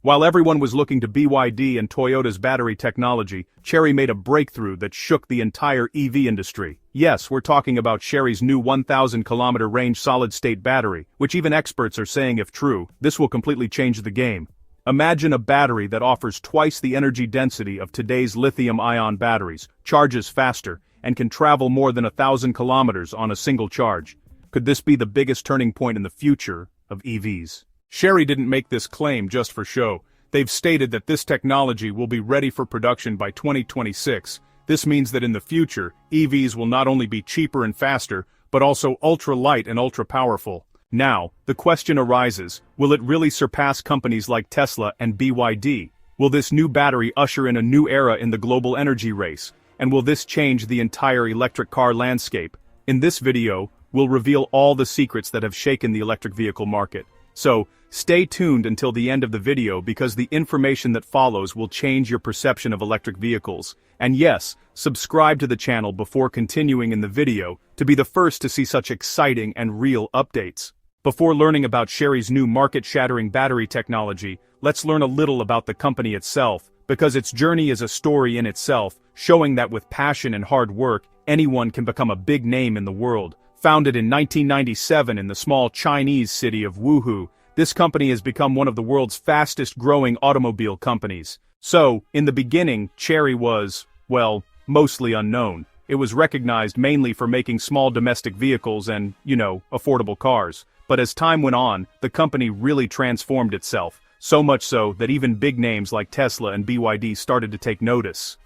While everyone was looking to BYD and Toyota's battery technology, Chery made a breakthrough that shook the entire EV industry. Yes, we're talking about Chery's new 1,000-kilometer range solid-state battery, which even experts are saying if true, this will completely change the game. Imagine a battery that offers twice the energy density of today's lithium-ion batteries, charges faster, and can travel more than 1,000 kilometers on a single charge. Could this be the biggest turning point in the future of EVs? Chery didn't make this claim just for show. They've stated that this technology will be ready for production by 2026. This means that in the future, EVs will not only be cheaper and faster, but also ultra-light and ultra-powerful. Now, the question arises, will it really surpass companies like Tesla and BYD? Will this new battery usher in a new era in the global energy race? And will this change the entire electric car landscape? In this video, we'll reveal all the secrets that have shaken the electric vehicle market. So, stay tuned until the end of the video because the information that follows will change your perception of electric vehicles. And yes, subscribe to the channel before continuing in the video to be the first to see such exciting and real updates. Before learning about Chery's new market-shattering battery technology, let's learn a little about the company itself, because its journey is a story in itself, showing that with passion and hard work, anyone can become a big name in the world. Founded in 1997 in the small Chinese city of Wuhu, this company has become one of the world's fastest-growing automobile companies. So, in the beginning, Chery was, well, mostly unknown. It was recognized mainly for making small domestic vehicles and, affordable cars. But as time went on, the company really transformed itself, so much so that even big names like Tesla and BYD started to take notice.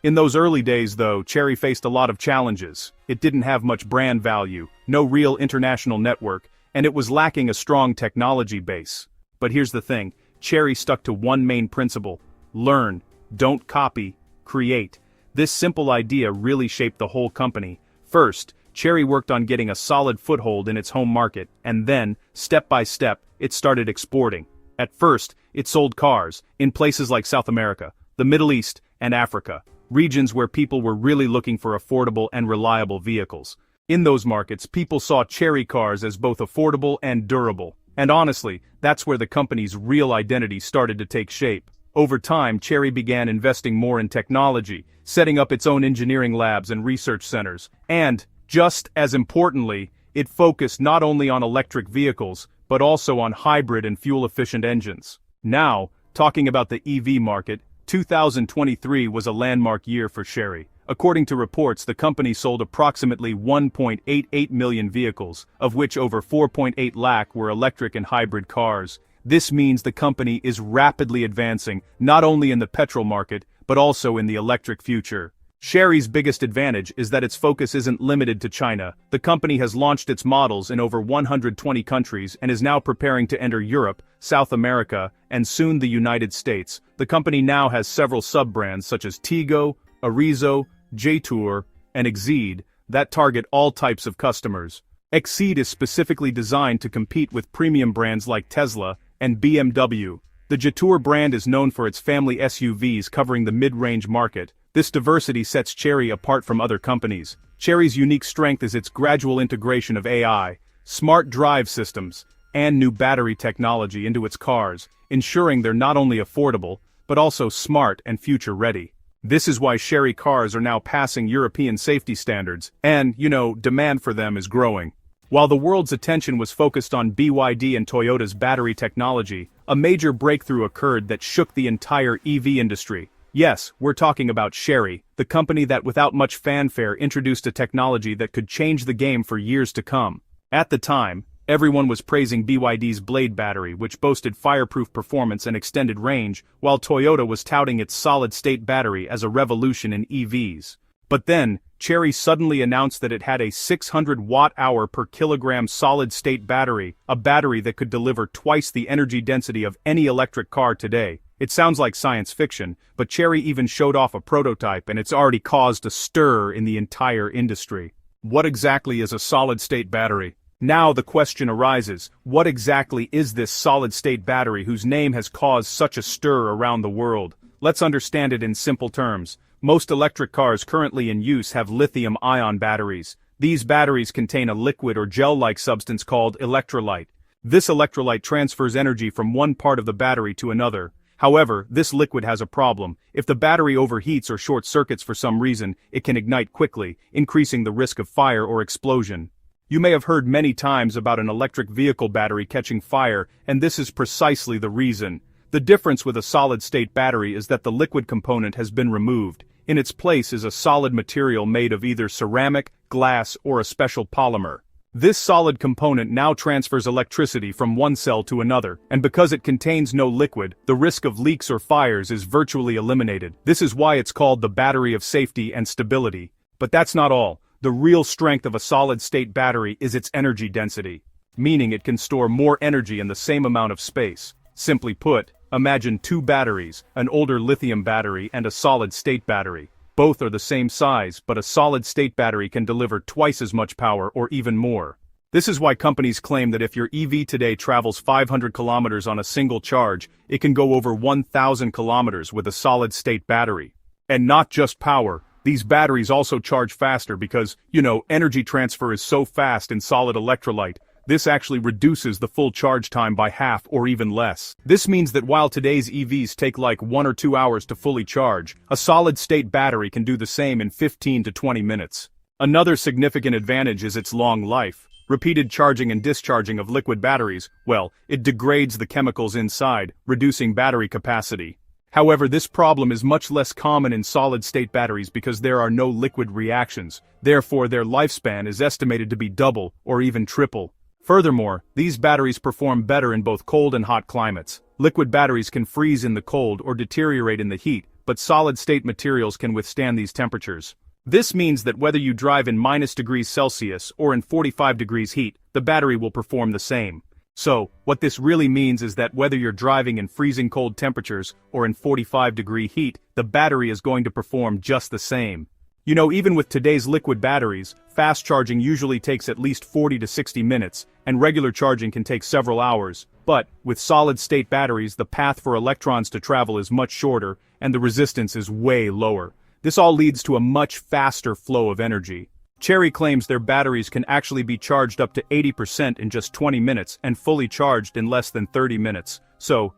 In those early days though, Chery faced a lot of challenges. It didn't have much brand value, no real international network, and it was lacking a strong technology base. But here's the thing, Chery stuck to one main principle: learn, don't copy, create. This simple idea really shaped the whole company. First, Chery worked on getting a solid foothold in its home market, and then, step by step, it started exporting. At first, it sold cars, in places like South America, the Middle East, and Africa. Regions where people were really looking for affordable and reliable vehicles. In those markets, people saw Chery cars as both affordable and durable. And honestly, that's where the company's real identity started to take shape. Over time, Chery began investing more in technology, setting up its own engineering labs and research centers. And, just as importantly, it focused not only on electric vehicles, but also on hybrid and fuel-efficient engines. Now, talking about the EV market, 2023 was a landmark year for Chery. According to reports, the company sold approximately 1.88 million vehicles, of which over 4.8 lakh were electric and hybrid cars. This means the company is rapidly advancing, not only in the petrol market, but also in the electric future. Chery's biggest advantage is that its focus isn't limited to China. The company has launched its models in over 120 countries and is now preparing to enter Europe, South America, and soon the United States. The company now has several sub-brands such as Tigo, Arizo, J-Tour, and Exceed that target all types of customers. Exceed is specifically designed to compete with premium brands like Tesla and BMW. The J-Tour brand is known for its family SUVs covering the mid-range market. This diversity sets Chery apart from other companies. Chery's unique strength is its gradual integration of AI, smart drive systems, and new battery technology into its cars, ensuring they're not only affordable, but also smart and future-ready. This is why Chery cars are now passing European safety standards, and, demand for them is growing. While the world's attention was focused on BYD and Toyota's battery technology, a major breakthrough occurred that shook the entire EV industry. Yes, we're talking about Chery, the company that without much fanfare introduced a technology that could change the game for years to come. At the time, everyone was praising BYD's Blade battery, which boasted fireproof performance and extended range, while Toyota was touting its solid-state battery as a revolution in EVs. But then, Chery suddenly announced that it had a 600 watt-hour per kilogram solid-state battery, a battery that could deliver twice the energy density of any electric car today. It sounds like science fiction, but Chery even showed off a prototype and it's already caused a stir in the entire industry. What exactly is a solid-state battery? Now the question arises, what exactly is this solid-state battery whose name has caused such a stir around the world? Let's understand it in simple terms. Most electric cars currently in use have lithium-ion batteries. These batteries contain a liquid or gel-like substance called electrolyte. This electrolyte transfers energy from one part of the battery to another. However, this liquid has a problem. If the battery overheats or short circuits for some reason, it can ignite quickly, increasing the risk of fire or explosion. You may have heard many times about an electric vehicle battery catching fire, and this is precisely the reason. The difference with a solid-state battery is that the liquid component has been removed. In its place is a solid material made of either ceramic, glass, or a special polymer. This solid component now transfers electricity from one cell to another, and because it contains no liquid, the risk of leaks or fires is virtually eliminated. This is why it's called the battery of safety and stability. But that's not all. The real strength of a solid-state battery is its energy density, meaning it can store more energy in the same amount of space. Simply put, imagine two batteries, an older lithium battery and a solid-state battery. Both are the same size, but a solid-state battery can deliver twice as much power or even more. This is why companies claim that if your EV today travels 500 kilometers on a single charge, it can go over 1,000 kilometers with a solid-state battery. And not just power, these batteries also charge faster because, energy transfer is so fast in solid electrolyte. This actually reduces the full charge time by half or even less. This means that while today's EVs take like 1 or 2 hours to fully charge, a solid-state battery can do the same in 15 to 20 minutes. Another significant advantage is its long life. Repeated charging and discharging of liquid batteries, it degrades the chemicals inside, reducing battery capacity. However, this problem is much less common in solid-state batteries because there are no liquid reactions. Therefore, their lifespan is estimated to be double or even triple. Furthermore, these batteries perform better in both cold and hot climates. Liquid batteries can freeze in the cold or deteriorate in the heat, but solid-state materials can withstand these temperatures. This means that whether you drive in -°C or in 45 degrees heat, the battery will perform the same. So, what this really means is that whether you're driving in freezing cold temperatures or in 45-degree heat, the battery is going to perform just the same. Even with today's liquid batteries, fast charging usually takes at least 40 to 60 minutes, and regular charging can take several hours. But, with solid-state batteries, the path for electrons to travel is much shorter, and the resistance is way lower. This all leads to a much faster flow of energy. Chery claims their batteries can actually be charged up to 80% in just 20 minutes and fully charged in less than 30 minutes. So,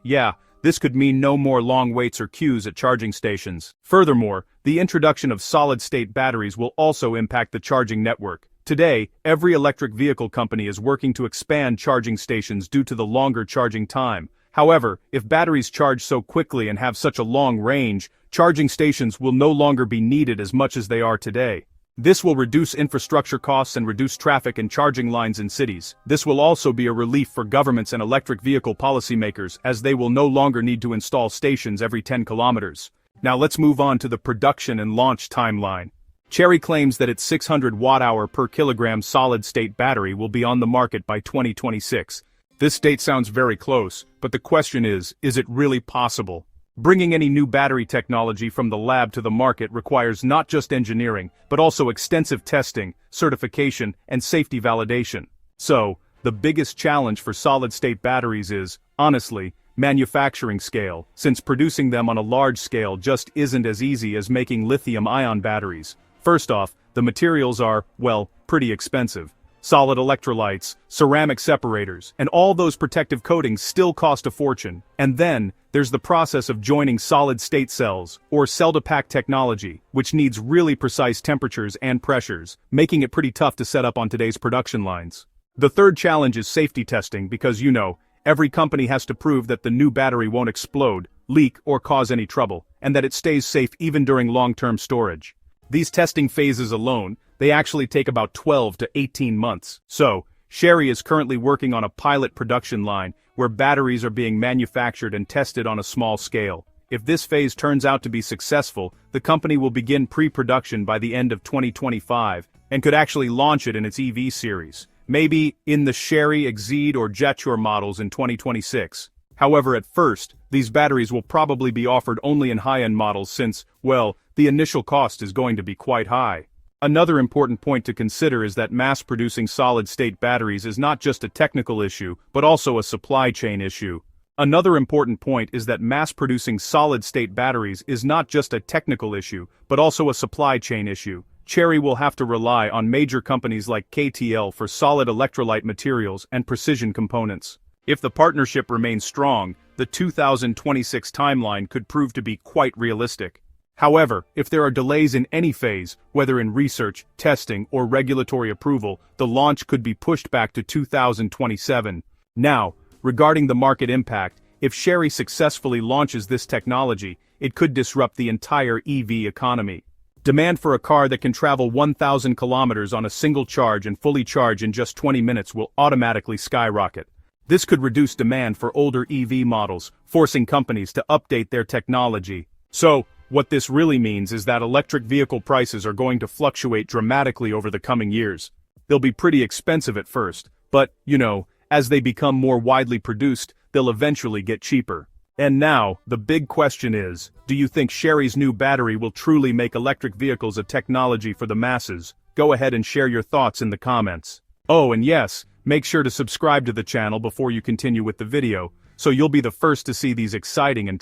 this could mean no more long waits or queues at charging stations. Furthermore, the introduction of solid-state batteries will also impact the charging network. Today, every electric vehicle company is working to expand charging stations due to the longer charging time. However, if batteries charge so quickly and have such a long range, charging stations will no longer be needed as much as they are today. This will reduce infrastructure costs and reduce traffic and charging lines in cities. This will also be a relief for governments and electric vehicle policymakers, as they will no longer need to install stations every 10 kilometers. Now let's move on to the production and launch timeline. Chery claims that its 600 watt-hour per kilogram solid-state battery will be on the market by 2026. This date sounds very close, but the question is it really possible? Bringing any new battery technology from the lab to the market requires not just engineering, but also extensive testing, certification, and safety validation. So, the biggest challenge for solid-state batteries is, honestly, manufacturing scale, since producing them on a large scale just isn't as easy as making lithium-ion batteries. First off, the materials are, pretty expensive. Solid electrolytes, ceramic separators, and all those protective coatings still cost a fortune. And then, there's the process of joining solid-state cells, or cell-to-pack technology, which needs really precise temperatures and pressures, making it pretty tough to set up on today's production lines. The third challenge is safety testing because every company has to prove that the new battery won't explode, leak, or cause any trouble, and that it stays safe even during long-term storage. These testing phases alone, they actually take about 12 to 18 months. So, Chery is currently working on a pilot production line where batteries are being manufactured and tested on a small scale. If this phase turns out to be successful, the company will begin pre-production by the end of 2025 and could actually launch it in its EV series, maybe in the Chery Exceed or Jetour models in 2026. However, at first, these batteries will probably be offered only in high-end models since, the initial cost is going to be quite high. Another important point to consider is that mass-producing solid-state batteries is not just a technical issue, but also a supply chain issue. Another important point is that mass-producing solid-state batteries is not just a technical issue, but also a supply chain issue. Chery will have to rely on major companies like KTL for solid electrolyte materials and precision components. If the partnership remains strong, the 2026 timeline could prove to be quite realistic. However, if there are delays in any phase, whether in research, testing, or regulatory approval, the launch could be pushed back to 2027. Now, regarding the market impact, if Chery successfully launches this technology, it could disrupt the entire EV economy. Demand for a car that can travel 1,000 kilometers on a single charge and fully charge in just 20 minutes will automatically skyrocket. This could reduce demand for older EV models, forcing companies to update their technology. So, what this really means is that electric vehicle prices are going to fluctuate dramatically over the coming years. They'll be pretty expensive at first, but, as they become more widely produced, they'll eventually get cheaper. And now, the big question is, do you think Chery's new battery will truly make electric vehicles a technology for the masses? Go ahead and share your thoughts in the comments. Oh, and yes, make sure to subscribe to the channel before you continue with the video, so you'll be the first to see these exciting and